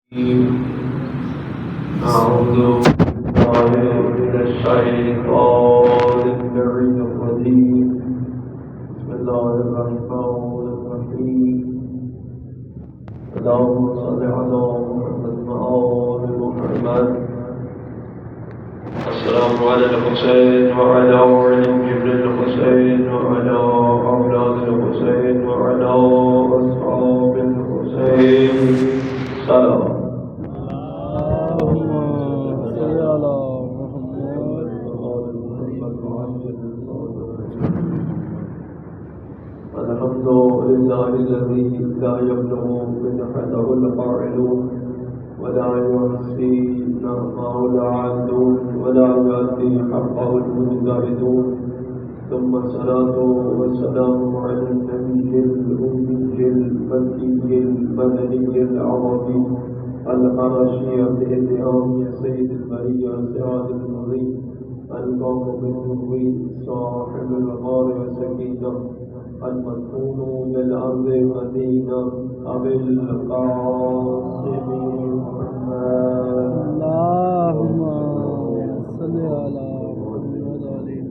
أعوذ بالله من الشيطان اللعين الرجيم. بسم الله الرحمن الرحيم. اللهم صل على محمد وآل محمد. السلام على الحسين وعلى علي بن الحسين وعلى أولاد الحسين وعلى أصحاب الحسين. سلام. الحمد لله الذي لا يبلغ مدحته القاعدون ولا يحصي نعمه العادون ولا يؤدي حقه المجتهدون، ثم الصلاة والسلام على النبي الأمي المكي المدني العربي القرشي بإتهام سيد البرية سراج المضي الكوكب النوري صاحب الغار والسكينة المدفون بالأرض مدينة أبي القاسم محمد. اللهم صل على محمد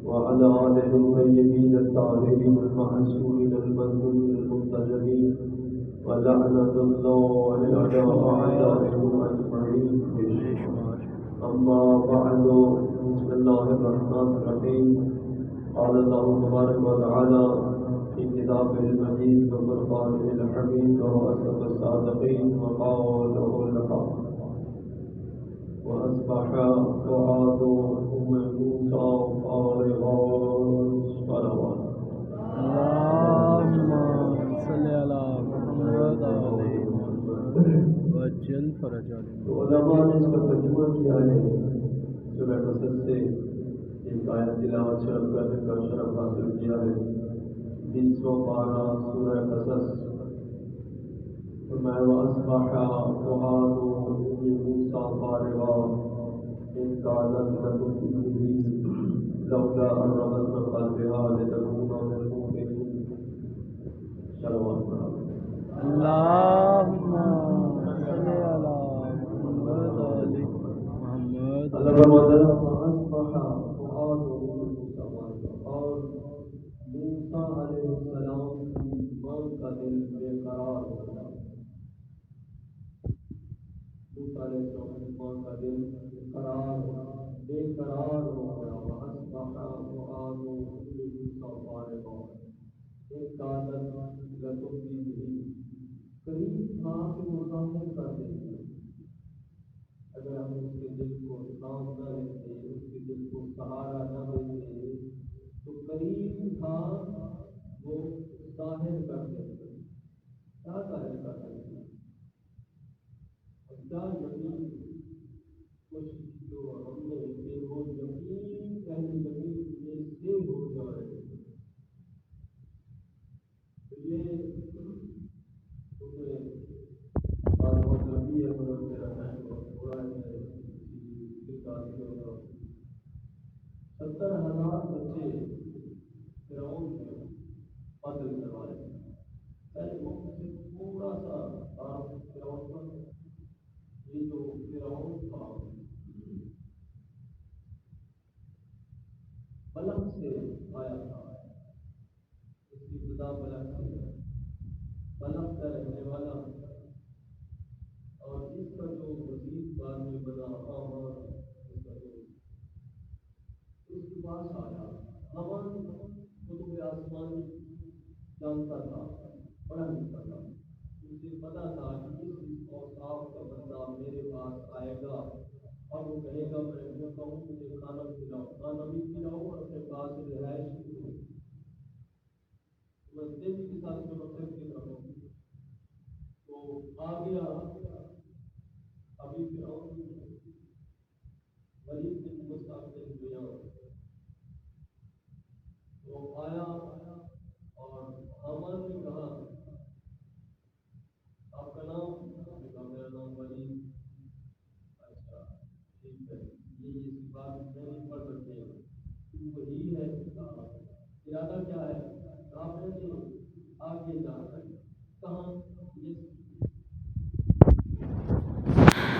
وعلى آله الطيبين الطاهرين المعصومين المظلومين المنتجبين، ولعنة الله على أعدائهم أجمعين. أما بعد، بسم الله الرحمن الرحيم. قال الله تبارك وتعالى في كتابه المجيد وفرقانه الحميد وأصدق الصادقين وقوله الحق. وأصبح فؤاد أم موسى فارغا صلوات. اللهم صل على محمد وجل فرجا. تو علماء نے اس کا ترجمہ کیا ہے سورہ قصص سے ایک آیت تلاوت شرف کرنے کا شرف حاصل کیا ہے. 20واں پارہ سورہ قصص. فرمایا وَأَصْبَحَ فُؤَادُ أُمِّ مُوسَىٰ فَارِغًا إِنْ كَادَتْ لَتُبْدِي بِهِ لَوْلَا أَن رَّبَطْنَا قَلْبَهَا لِتَكُونَ مِنَ الْمُؤْمِنِينَ. صلوات پڑھا. اللهم صل على محمد محمد. اللہ فرماتا ہے وَأَصْبَحَ فُؤَادُ أُمِّ مُوسَىٰ فَارِغًا، اور موسیٰ علیہ السلام کی ماں کا دل بے قرار ہو گیا. موسیٰ علیہ السلام کی ماں کا دل بے قرار ہو گیا. وَأَصْبَحَ فُؤَادُ أُمِّ مُوسَىٰ فَارِغًا إِنْ كَادَتْ لَتُبْدِي بِهِ. قریب تھا کہ وہ ظاہر کر دیتی. اگر ہم اس کے دل کو کام نہ لیتے، اس کے دل کو سہارا نہ دیتے تو قریب تھا وہ ظاہر کر دیتے. کیا ظاہر کر دیتے؟ کیا یقین کوشش جو ہم نے کہ وہ یقین اہل یقین میں سے ہو جائے. تو یہ بات بہت لمبی ہے مگر میرا ٹائم بہت تھوڑا ہے. 70,000 بچے فرعون کے قتل کروائے. پہلے موقع سے تھوڑا سا تعارف فرعون پر. یہ جو فرعون تھا بلخ سے آیا تھا. اس کی ابتدا بلخ سے ہے. بلخ کا رہنے والا اور اس کا جو مزید بعد میں بنا حامان اس کے پاس آیا. حامان کتب آسمانی جانتا تھا، پڑھا لکھا تھا. اسے پتا تھا کہ اس اوصاف کا بندہ میرے پاس آئے گا اور وہ کہے گا میں بولتا ہوں مجھے کھانا کھلاؤ. کھانا بھی کھلاؤ اور اپنے پاس رہائش بھی دو. میں تیزی کے ساتھ جو مطلب کی رہا ہوں تو آ گیا. ابھی فرعون ولید بن مستعفی بیان وہ آیا اور حامان نے کہا آپ کا نام؟ نے کہا میرا نام ولید. اچھا ٹھیک ہے، یہ بات میں نہیں پڑھ سکتے. وہی ہے ارادہ کیا ہے؟ آپ نے آگے جا کر کہاں یہ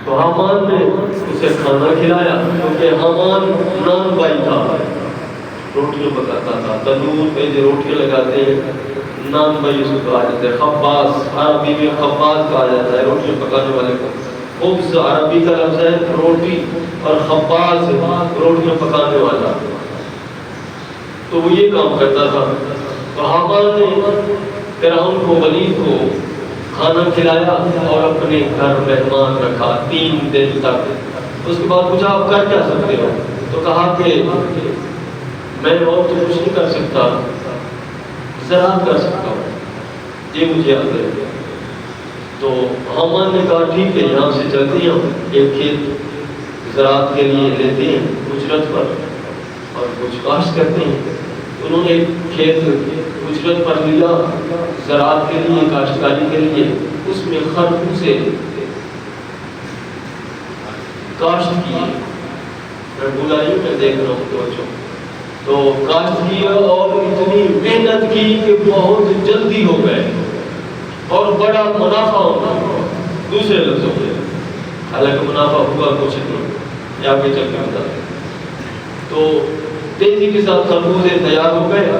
تو حامان نے اسے کھانا کھلایا کیونکہ حامان نان بائی تھا، روٹیاں پکاتا تھا، تندور پہ جو روٹیاں لگاتے ہیں نان بائی اس کو کہا جاتا ہے، خباز عربی میں خباز کہا جاتا ہے روٹیاں پکانے والے کو، خبز عربی کا لفظ ہے روٹی اور خباز روٹیاں پکانے والا، تو وہ یہ کام کرتا تھا۔ تو حامان نے فرعون کو ولید کو کھانا کھلایا اور اپنے گھر مہمان رکھا 3 دن تک۔ اس کے بعد پوچھا آپ کر کیا سکتے ہو؟ تو کہا کہ میں اور تو کچھ نہیں کر سکتا، زراعت کر سکتا ہوں، یہ مجھے آتا ہے۔ تو حامان نے کہا ٹھیک ہے یہاں سے چلتے ہیں، ایک کھیت زراعت کے لیے لیتے ہیں اجرت پر اور کچھ کاشت کرتے ہیں۔ انہوں نے ایک کھیت اجرت پر لیا زراعت کے لیے، کاشتکاری کے لیے، اس میں خربوزے کاشت کیے، میں بلائیوں میں دیکھ رہا ہوں توجہ، تو کاشت کیا اور اتنی محنت کی کہ بہت جلدی ہو گئے اور بڑا منافع ہونا، دوسرے لفظوں میں حالانکہ منافع ہوا کچھ نہیں، یہ آگے چل کے بتاتے ہیں۔ تو تیزی کے ساتھ خربوزے تیار ہو گئے۔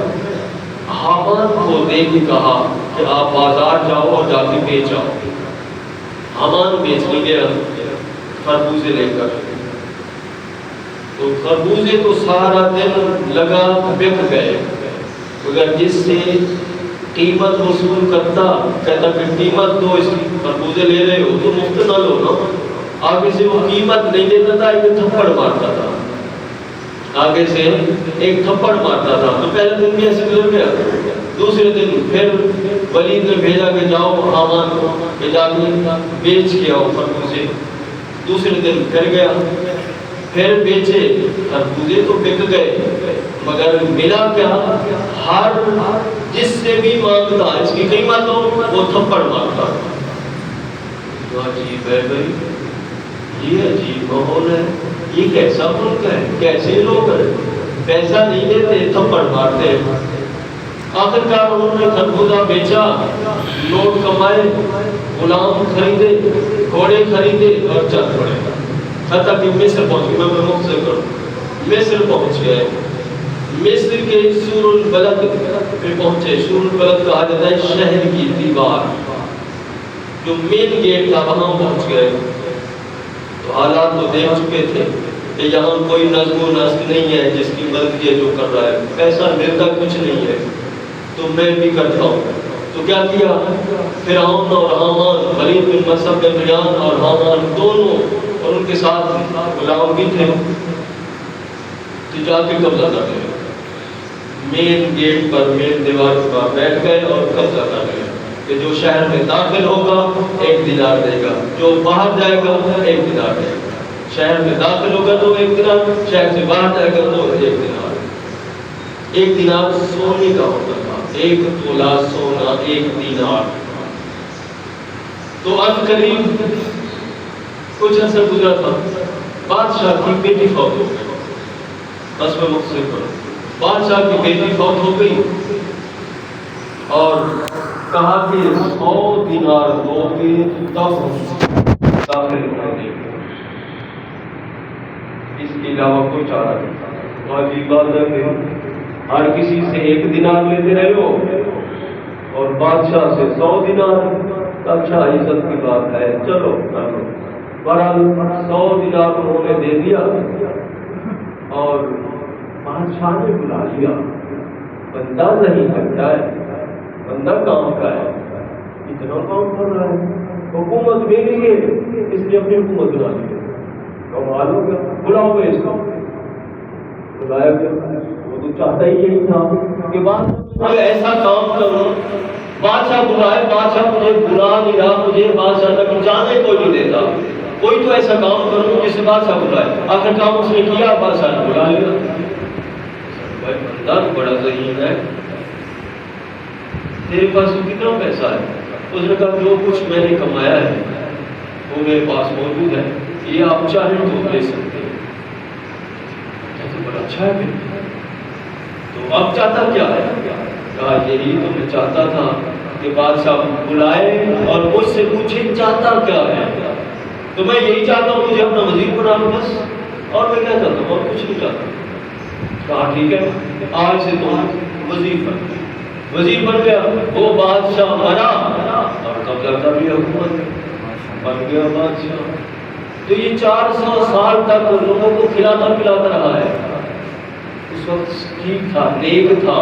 حامان کو دیکھ کے کہا کہ آپ بازار جاؤ اور جا کے بیچ آؤ۔ حامان بیچنے گیا خربوزے لے کر، تو خربوزے تو سارا دن لگا بک گئے، مگر جس سے قیمت وصول کرتا کہتا کہ قیمت دو، اس کی خربوزے لے رہے ہو تو مفت نہ لو نا۔ آگے سے وہ قیمت نہیں دیتا تھا، ایک تھپڑ مارتا تھا، آگے سے ایک تھپڑ مارتا تھا۔ تو پہلے دن بھی ایسے گزر گیا، دوسرے دن پھر ولید نے بھیجا کہ جاؤ حامان کو کہ جا کے بیچ کے آؤ خربوزے۔ دوسرے دن پھر گیا، پھر بیچے، خربوزے تو بک گئے مگر ملا کیا؟ ہر جس سے بھی مانگتا اس کی قیمت ہو وہ تھپڑ مارتا۔ تو عجیب ہے بھائی، یہ عجیب ماحول ہے، یہ کیسا ملک ہے، کیسے لوگ ہیں، پیسہ نہیں دیتے تھپڑ مارتے ہیں۔ آخرکار انہوں نے خربوزہ بیچا، نوٹ کمائے، غلام خریدے، گھوڑے خریدے اور چل پڑے، حتیٰ کہ مصر پہنچ گئے۔ میں مختصر کروں، مصر پہنچ گئے، مصر کے سور البلد پہ پہنچے۔ سور البلد کہا جاتا ہے شہر کی دیوار، جو مین گیٹ تھا وہاں پہنچ گئے۔ تو حالات تو دیکھ چکے تھے کہ یہاں کوئی نظم و نسق نہیں ہے، جس کی مدد یہ جو کر رہا ہے، پیسہ ملتا کچھ نہیں ہے، تو میں بھی کرتا ہوں۔ تو کیا کیا فرعون اور حامان، ولید بن مسعود بن ریان اور حامان دونوں اور ان کے ساتھ غلام بھی تھے، تو جا کے قبضہ کر لیا، مین گیٹ پر مین دیوار پر بیٹھ گئے اور قبضہ کر لیا کہ جو شہر میں داخل ہوگا 1 دینار دے گا، جو باہر جائے گا 1 دینار دے گا۔ شہر میں داخل ہوگا تو 1 دینار، شہر سے باہر جائے گا تو 1 دینار۔ 1 دینار سونے کا ہوتا تھا، 1 تولہ سونا 1 دینار۔ تو اب قریب کچھ عرصہ گزرا تھا، بادشاہ کی بیٹی فوت ہو گئی۔ بس میں مختصر کروں، بادشاہ کی بیٹی فوت ہو گئی اور کہا کہ 100 دینار دو گے تب داخل کرنے کو، اس کے علاوہ کوئی چارہ نہیں تھا۔ عجیب بات ہے کہ ہر کسی سے 1 دینار لیتے رہے ہو اور بادشاہ سے 100 دینار۔ اچھا عزت کی بات ہے، چلو کر لو۔ بہرحال 100 دینار انہوں نے دے دیا اور بادشاہ نے بلا لیا۔ بندہ نہیں کرتا ہے، بندہ کام کا ہے، اتنا کام کر رہا ہے، حکومت میری ہے، اس نے اپنی حکومت بنا لی، کمال ہو گیا، بلاؤ گے اس کو۔ بلایا گیا، وہ تو چاہتا ہی یہی تھا کہ میں ایسا کام کروں، بادشاہ بلائے، بادشاہ مجھے بلا نہیں رہا، مجھے بادشاہ تک جانے کوئی نہیں دیتا، کوئی تو ایسا کام کروں جس سے بادشاہ بلائے۔ آخر کام اس نے کیا، بادشاہ نے بلا لیا۔ بھائی بندہ بڑا ذہین ہے، تیرے پاس کتنا پیسہ ہے؟ اس نے کہا جو کچھ میں نے کمایا ہے وہ میرے پاس موجود ہے، یہ آپ چاہیں تو لے سکتے ہیں۔ تو بڑا اچھا ہے، تو اب چاہتا کیا ہے؟ کہا یہی تو میں چاہتا تھا کہ بادشاہ بلائے اور مجھ سے پوچھے چاہتا کیا ہے۔ تو میں یہی چاہتا ہوں مجھے اپنا وزیر بنا لو بس، اور میں کیا چاہتا ہوں، اور کچھ نہیں چاہتا۔ کہا ٹھیک ہے آج سے تم وزیر بن گیا۔ وہ بادشاہ مرا اور قبضہ کر لیا حکومت، بن گیا بادشاہ۔ تو یہ 400 سال تک لوگوں کو کھلاتا پلاتا رہا ہے۔ اس وقت ٹھیک تھا، نیک تھا،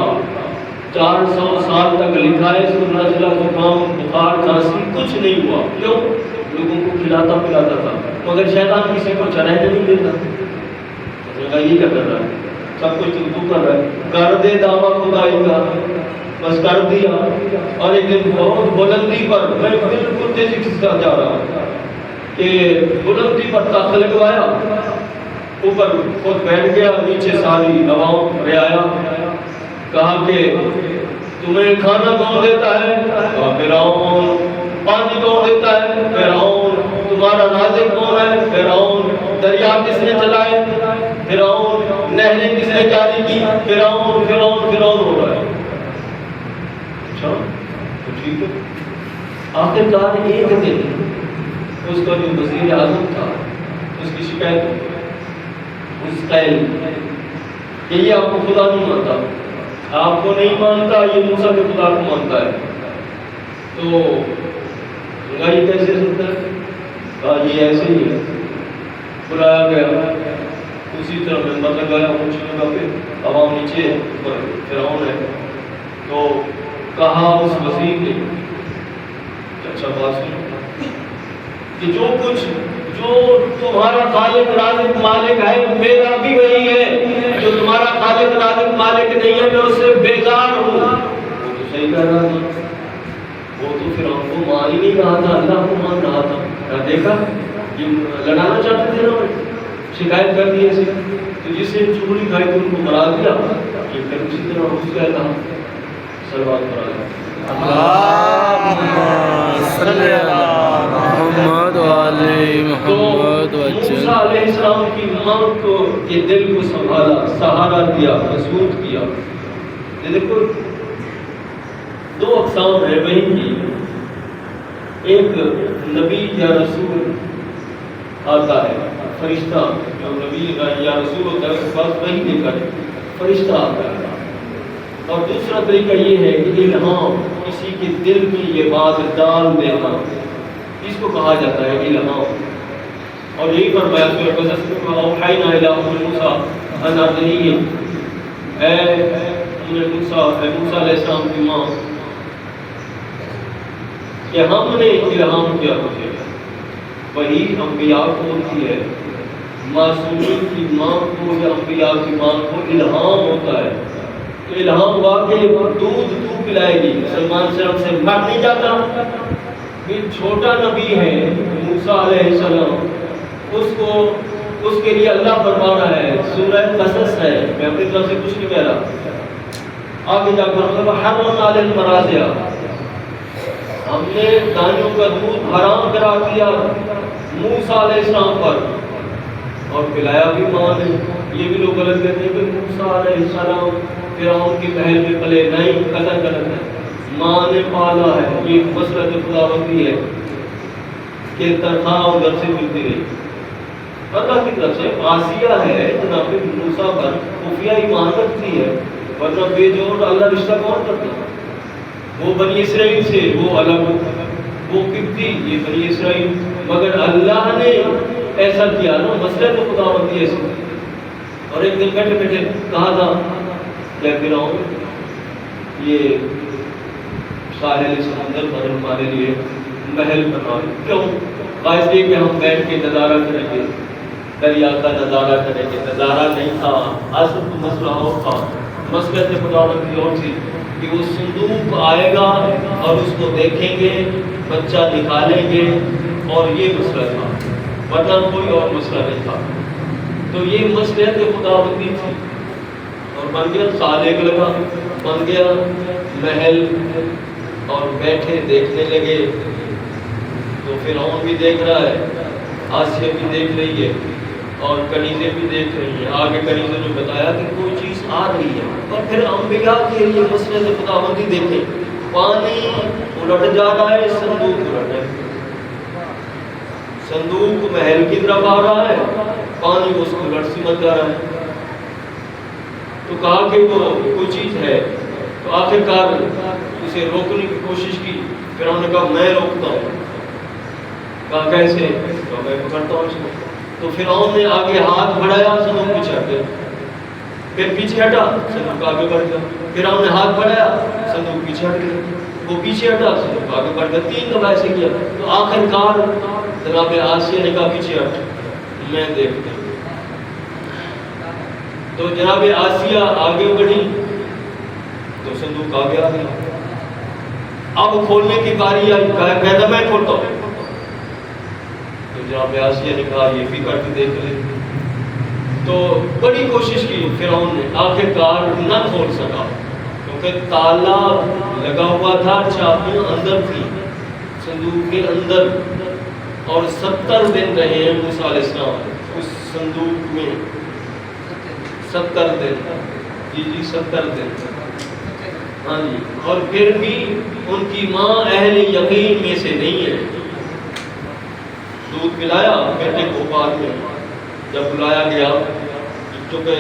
400 سال تک لکھا ہے اس کو، نزلہ زکام بخار کھانسی کچھ نہیں ہوا۔ کیوں؟ لوگوں کو کھلاتا پلاتا تھا۔ مگر شیطان کسی کو چرہنے نہیں دیتا، یہ کیا کر رہا ہے، سب کچھ تو کر رہا ہے، کر دے دعویٰ خدائی کا، بس کر دیا۔ اور ایک دن بہت بلندی پر، میں بالکل تیزی سے جا رہا ہوں کہ بلندی پر تخت لگوایا، اوپر خود بیٹھ گیا، نیچے ساری عوام رعایا۔ کہا کہ تمہیں کھانا کون دیتا ہے؟ فرعون۔ پانی کون دیتا ہے؟ فرعون۔ تمہارا رازق کون ہے؟ فرعون۔ دریا کس نے چلائے؟ فرعون۔ نہریں کس نے جاری کی؟ فرعون۔ فرعون فرعون ہو رہا ہے۔ اچھا تو ٹھیک ہے۔ آخرکار ایک دن اس کا جو وزیر اعظم تھا اس کی شکایت ہوئی، اس قائل کہ یہ آپ کو خدا نہیں مانتا، آپ کو نہیں مانتا، یہ موسیٰ کے خدا کو مانتا ہے۔ تو یہ کیسے سنتا ہے؟ کہا یہ ایسے ہی ہے۔ بلایا گیا، اسی طرح ممبر لگایا، اونچی جگہ پہ، عوام نیچے اوپر فرعون ہے۔ تو کہا اس وزیر نے، اچھا بات سنو، کہ جو کچھ جو تمہارا خالق رازق مالک ہے میرا بھی وہی ہے، جو تمہارا خالق رازق مالک نہیں ہے میں اس سے بیزار ہوں۔ وہ تو صحیح کہہ رہا تھا، وہ تو پھر ہم کو مان ہی نہیں رہا تھا، اللہ کو مان رہا تھا۔ دیکھا یہ لڑانا چاہتے تھے نا، شکایت کر دی ایسے، تو جس نے چوری کھائی تو ان کو مرا دیا، یہ پھر اسی طرح اس کا تھا سلوات مرا دیا۔ محمد علی محمد موسیٰ علیہ السلام کی ماں کو کے دل کو سنبھالا، سہارا دیا، مضبوط کیا۔ یہ دیکھو دو اقسام ہے وہی کی، ایک نبی یا رسول آتا ہے، فرشتہ جو نبی یا رسول ہوتا ہے اس پاس وہی لے کر فرشتہ آتا ہے، اور دوسرا طریقہ یہ ہے کہ الہام، کسی کے دل میں یہ بات ڈال دینا، اس کو کہا جاتا ہے الہام۔ اور یہی فرمایا سورہ قصص میں، اوحینا الی ام موسیٰ ان ارضعیہ، اے موسیٰ علیہ السلام کی ماں، کہ ہم نے الہام کیا تجھے۔ وہی انبیاء کو ہوتی ہے، معصومین کی ماں کو یا انبیاء کی ماں کو الہام ہوتا ہے۔ تو الہام واقعی دودھ تو پلائے گی، سلمان سے ہم سے مر نہیں جاتا۔ یہ چھوٹا نبی ہے موسیٰ علیہ السلام، اس کے لیے اللہ فرما رہا ہے، سورہ قصص ہے، میں اپنی طرف سے کچھ نہیں کہہ رہا، آگے جا کر حرمنا علی المراضع، ہم نے دانیوں کا دودھ حرام کرا دیا موسیٰ علیہ السلام پر، اور پلایا بھی ماں نے۔ یہ بھی لوگ غلط کہتے ہیں کہ موسیٰ علیہ السلام فرعون کی محل میں پلے، نہیں، قطع غلط ہے، ماں نے پالا ہے۔ یہ مسئلہ خداوندی ہے کہ تنخواہ ادھر سے ملتی رہی، اللہ کی طرف سے۔ آسیہ ہے جناب موسیٰ پر خفیہ ایمان رکھتی ہے، ورنہ بے جوڑ اللہ رشتہ کون کرتا؟ وہ بنی اسرائیل سے وہ الگ، وہ قبطی، یہ بنی اسرائیل، مگر اللہ نے ایسا کیا نا، مسئلہ تو خداوندی ایسا۔ اور ایک دن بیٹھے بیٹھے کہا تھا کہ فرعون یہ ساحل سمندر پر ہمارے لیے محل بنا، کیوں؟ باعث یہ کہ ہم بیٹھ کے نظارہ کریں گے، دریا کا نظارہ کریں گے۔ نظارہ نہیں تھا، اصل تو مسئلہ اور تھا، مسئلہ سے خداوندی اور تھی کہ وہ صندوق آئے گا اور اس کو دیکھیں گے، بچہ نکالیں گے، اور یہ مسئلہ تھا، ورنہ کوئی اور مسئلہ نہیں تھا۔ تو یہ مسئلہ خداوندی تھی، اور بن گیا سال ایک لگا، بن گیا محل، اور بیٹھے دیکھنے لگے۔ تو فرعون بھی دیکھ رہا ہے، آسیہ بھی دیکھ رہی ہے، اور کنیزیں بھی دیکھ رہی ہیں۔ آگے کنیزوں نے بتایا کہ کوئی چیز آ رہی ہے، اور پھر انبیاء کے لیے مسئلے سے خداوندی دیکھیں، پانی الٹ جا رہا ہے، صندوق الٹ ہے، صندوق محل کی طرف آ رہا ہے، پانی اس کو لٹ سمجھ جا رہا ہے. تو کہا کہ وہ کوئی چیز ہے. تو آخر کار اسے روکنے کی کوشش کی. پھر انہوں نے کہا میں روکتا ہوں. کہا کیسے؟ کہا میں پکڑتا ہوں اس کو. تو فرعون نے آگے ہاتھ بڑھایا، صندوق پیچھے ہٹ گیا. پھر پیچھے ہٹا، صندوق آگے بڑھ گیا. فرعون نے ہاتھ بڑھایا، صندوق پیچھے ہٹ گیا. وہ پیچھے ہٹا، صندوق آگے بڑھ گیا. 3 دفعہ ایسے کیا. تو آخر کار جناب آسیہ نے کہا پیچھے ہٹ، میں دیکھتا ہوں. تو جناب آسیہ آگے بڑھی تو صندوق آگے آ گیا. اب کھولنے کی باری آئی. کہتا میں کھولتا ہوں. تو جناب آسیہ نے کہا یہ بھی کر کے دیکھ لے. تو بڑی کوشش کی فرعون نے، آخر کار نہ کھول سکا کیونکہ تالا لگا ہوا تھا. چابیاں اندر تھی صندوق کے اندر. اور 70 دن رہے ہیں موسیٰ علیہ السلام اس صندوق میں. 70 دن. جی 70 دن. ہاں جی. اور پھر بھی ان کی ماں اہل یقین میں سے نہیں ہے. دودھ پلایا بیٹے کو. بعد میں جب بلایا گیا، چونکہ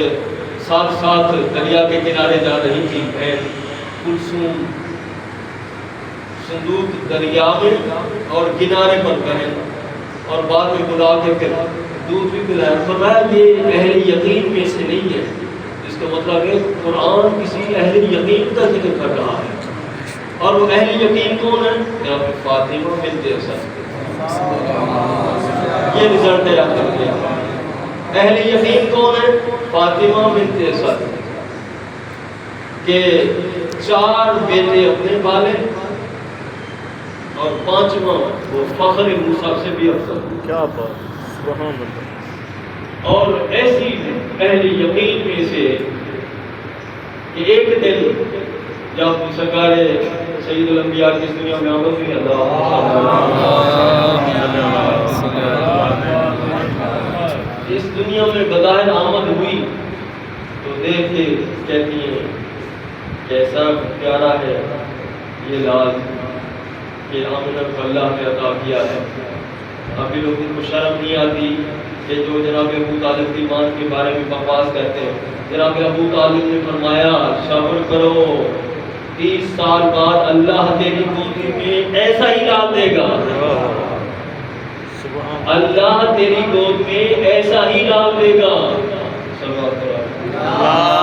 ساتھ ساتھ دریا کے کنارے جا رہی تھی بہن کلثوم، صندوق دریا میں اور کنارے پر بہن، اور بعد میں بلا کے پھر دودھ بھی پلایا. فرمایا یہ اہل یقین میں سے نہیں ہے. اس کا مطلب ہے قرآن کسی اہل یقین کا ذکر کر رہا ہے. اور وہ اہل یقین کون ہے؟ یہاں پہ فاطمہ بنت اسد. یہ رزلٹ ہے یاد کر لیا. اہل یقین کون ہے؟ فاطمہ بنت اسد کے 4 بیٹے اپنے پالے اور 5واں وہ فخر موسیٰ سے بھی افضل. کیا بات، سبحان اللہ. اور ایسی اہل یقین میں سے کہ ایک دن جب سرکار سید الانبیاء کی اس دنیا میں آمد ہوئی، اس دنیا میں بظاہر آمد ہوئی تو دیکھ کے کہتی ہیں کیسا پیارا ہے یہ لال کہ آمنہ کو اللہ نے عطا کیا ہے. ابھی لوگوں کو شرم نہیں آتی کہ جو جناب ابو طالب کی ماں کے بارے میں بکواس کرتے ہیں. جناب ابو طالب نے فرمایا صبر کرو، 30 سال بعد اللہ تیری گودی میں ایسا ہی لال دے گا. اللہ تیری گود میں ایسا ہی لال دے گا. صلی اللہ علیہ وسلم.